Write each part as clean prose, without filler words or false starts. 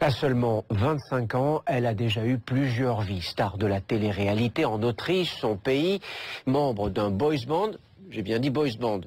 À seulement 25 ans, elle a déjà eu plusieurs vies. Star de la télé-réalité en Autriche, son pays, membre d'un boys band, j'ai bien dit boys band.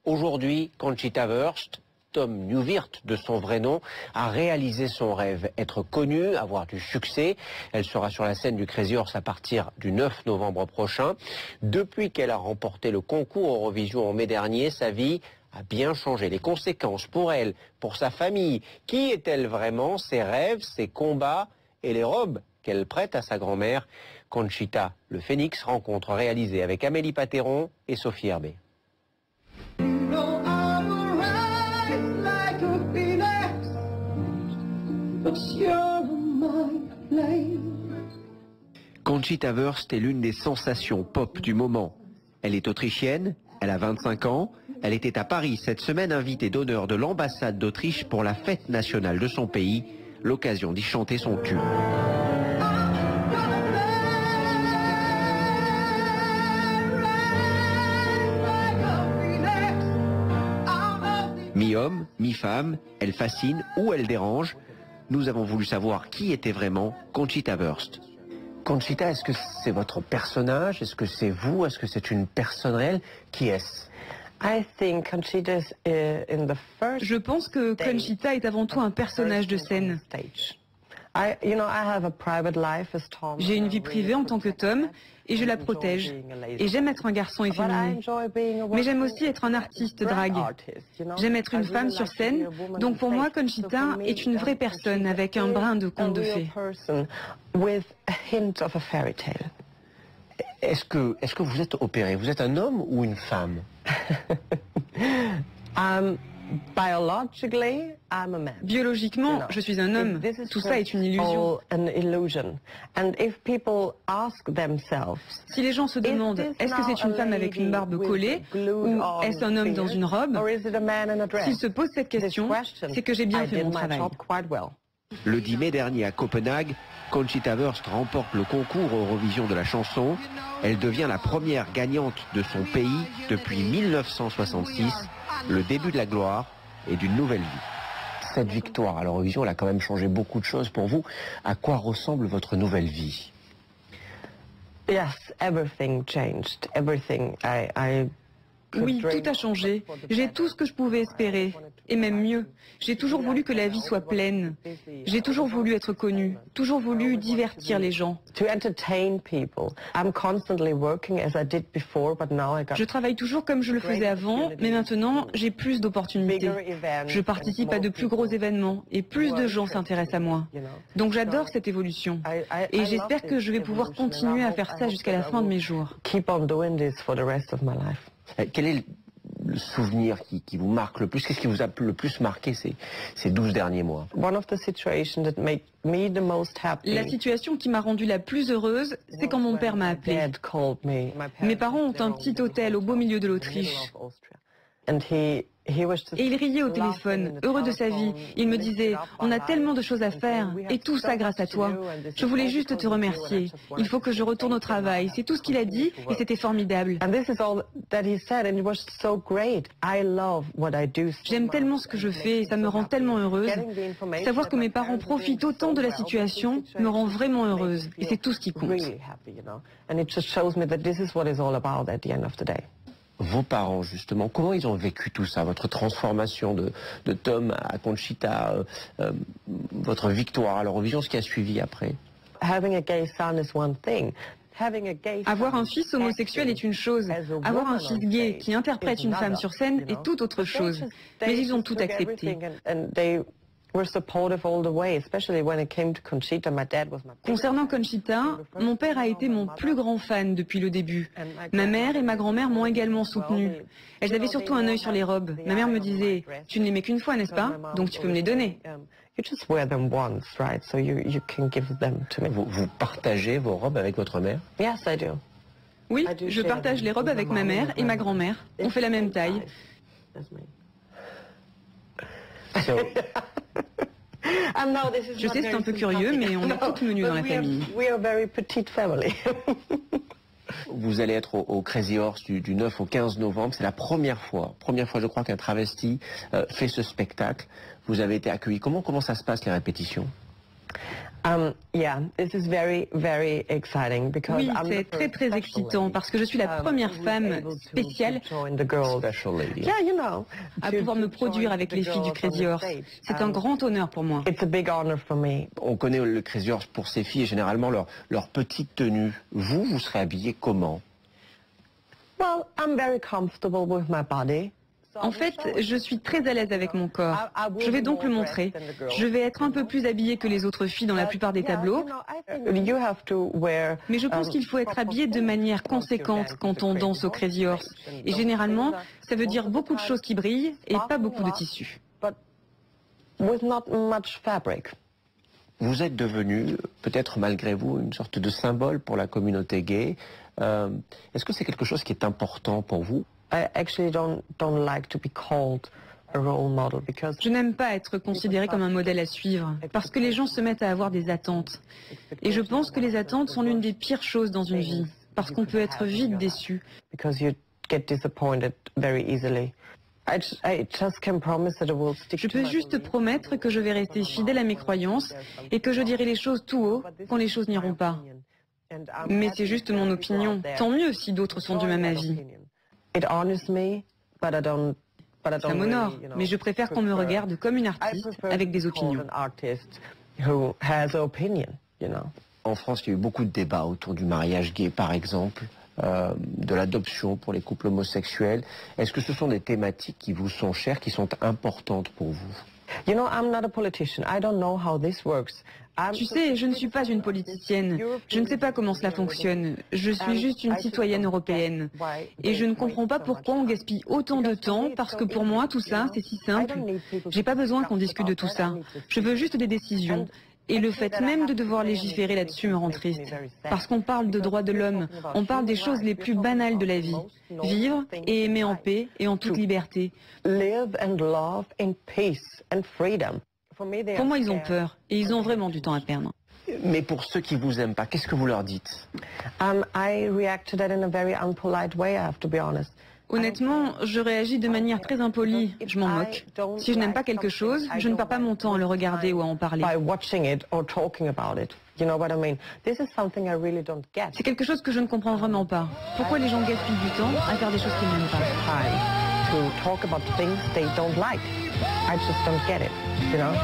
Aujourd'hui, Conchita Wurst, Tom Newwirth de son vrai nom, a réalisé son rêve, être connue, avoir du succès. Elle sera sur la scène du Crazy Horse à partir du 9 novembre prochain. Depuis qu'elle a remporté le concours Eurovision en mai dernier, sa vie a bien changé. Les conséquences pour elle, pour sa famille. Qui est-elle vraiment? Ses rêves, ses combats et les robes qu'elle prête à sa grand-mère. Conchita, le Phénix, rencontre réalisée avec Amélie Patéron et Sophie Herbet. Conchita Wurst est l'une des sensations pop du moment. Elle est autrichienne, elle a 25 ans, elle était à Paris cette semaine invitée d'honneur de l'ambassade d'Autriche pour la fête nationale de son pays, l'occasion d'y chanter son tube. Mi-homme, mi-femme, elle fascine ou elle dérange. Nous avons voulu savoir qui était vraiment Conchita Wurst. Conchita, est-ce que c'est votre personnage? Est-ce que c'est vous? Est-ce que c'est une personne réelle? Qui est-ce? Je pense que Conchita est avant tout un personnage de scène. J'ai une vie privée en tant que Tom et je la protège. Et j'aime être un garçon efféminé. Mais j'aime aussi être un artiste drague. J'aime être une femme sur scène. Donc pour moi, Conchita est une vraie personne avec un brin de conte de fées. Est-ce que vous êtes opéré? Vous êtes un homme ou une femme? Biologiquement, je suis un homme. Tout ça est une illusion. Si les gens se demandent, est-ce que c'est une femme avec une barbe collée ou est-ce un homme dans une robe? S'ils se posent cette question, c'est que j'ai bien fait mon travail. Le 10 mai dernier à Copenhague, Conchita Wurst remporte le concours Eurovision de la chanson. Elle devient la première gagnante de son pays depuis 1966, le début de la gloire et d'une nouvelle vie. Cette victoire à l'Eurovision, elle a quand même changé beaucoup de choses pour vous. À quoi ressemble votre nouvelle vie? Yes, everything changed. Everything. Oui, tout a changé. J'ai tout ce que je pouvais espérer, et même mieux. J'ai toujours voulu que la vie soit pleine. J'ai toujours voulu être connue, toujours voulu divertir les gens. Je travaille toujours comme je le faisais avant, mais maintenant, j'ai plus d'opportunités. Je participe à de plus gros événements, et plus de gens s'intéressent à moi. Donc j'adore cette évolution. Et j'espère que je vais pouvoir continuer à faire ça jusqu'à la fin de mes jours. Quel est le souvenir qui vous marque le plus? Qu'est-ce qui vous a le plus marqué ces 12 derniers mois? La situation qui m'a rendue la plus heureuse, c'est quand mon père m'a appelé. Mes parents ont un petit hôtel au beau milieu de l'Autriche. Et il riait au téléphone, heureux de sa vie. Il me disait, on a tellement de choses à faire, et tout ça grâce à toi. Je voulais juste te remercier. Il faut que je retourne au travail. C'est tout ce qu'il a dit, et c'était formidable. J'aime tellement ce que je fais, et ça me rend tellement heureuse. Savoir que mes parents profitent autant de la situation me rend vraiment heureuse, et c'est tout ce qui compte. Vos parents, justement, comment ils ont vécu tout ça? Votre transformation de Tom à Conchita, votre victoire à l'Eurovision, ce qui a suivi après? Avoir un fils homosexuel est une chose. Avoir un fils gay qui interprète une femme sur scène est tout autre chose. Mais ils ont tout accepté. Concernant Conchita, mon père a été mon plus grand fan depuis le début. Ma mère et ma grand-mère m'ont également soutenue. Elles avaient surtout un œil sur les robes. Ma mère me disait, tu ne les mets qu'une fois, n'est-ce pas? Donc tu peux me les donner. Vous partagez vos robes avec votre mère? Oui, je partage les robes avec ma mère et ma grand-mère. On fait la même taille. Je sais, c'est un peu curieux, mais on est toutes menues dans la famille. Vous allez être au Crazy Horse du 9 au 15 novembre. C'est la première fois je crois qu'un travesti fait ce spectacle. Vous avez été accueilli. Comment ça se passe les répétitions? Oui, c'est très très excitant parce que je suis la première femme spéciale à pouvoir me produire avec les filles du Crazy Horse. C'est un grand honneur pour moi. On connaît le Crazy Horse pour ses filles et généralement leur petite tenue. Vous serez habillée comment? En fait, je suis très à l'aise avec mon corps. Je vais donc le montrer. Je vais être un peu plus habillée que les autres filles dans la plupart des tableaux. Mais je pense qu'il faut être habillée de manière conséquente quand on danse au Crazy Horse. Et généralement, ça veut dire beaucoup de choses qui brillent et pas beaucoup de tissu. Vous êtes devenu, peut-être malgré vous, une sorte de symbole pour la communauté gay. Est-ce que c'est quelque chose qui est important pour vous? Je n'aime pas être considérée comme un modèle à suivre, parce que les gens se mettent à avoir des attentes. Et je pense que les attentes sont l'une des pires choses dans une vie, parce qu'on peut être vite déçu. Je peux juste promettre que je vais rester fidèle à mes croyances et que je dirai les choses tout haut quand les choses n'iront pas. Mais c'est juste mon opinion. Tant mieux si d'autres sont du même avis. Ça m'honore, mais je préfère qu'on me regarde comme une artiste avec des opinions. En France, il y a eu beaucoup de débats autour du mariage gay, par exemple, de l'adoption pour les couples homosexuels. Est-ce que ce sont des thématiques qui vous sont chères, qui sont importantes pour vous? Tu sais, je ne suis pas une politicienne. Je ne sais pas comment cela fonctionne. Je suis juste une citoyenne européenne. Et je ne comprends pas pourquoi on gaspille autant de temps, parce que pour moi, tout ça, c'est si simple. J'ai pas besoin qu'on discute de tout ça. Je veux juste des décisions. Et le fait même de devoir légiférer là-dessus me rend triste. Parce qu'on parle de droits de l'homme, on parle des choses les plus banales de la vie. Vivre et aimer en paix et en toute liberté. Pour moi, ils ont peur et ils ont vraiment du temps à perdre. Mais pour ceux qui vous aiment pas, qu'est-ce que vous leur dites? Honnêtement, je réagis de manière très impolie. Je m'en moque. Si je n'aime pas quelque chose, je ne perds pas mon temps à le regarder ou à en parler. C'est quelque chose que je ne comprends vraiment pas. Pourquoi les gens gaspillent du temps à faire des choses qu'ils n'aiment pas? To talk about things they don't like. I just don't get it, you know?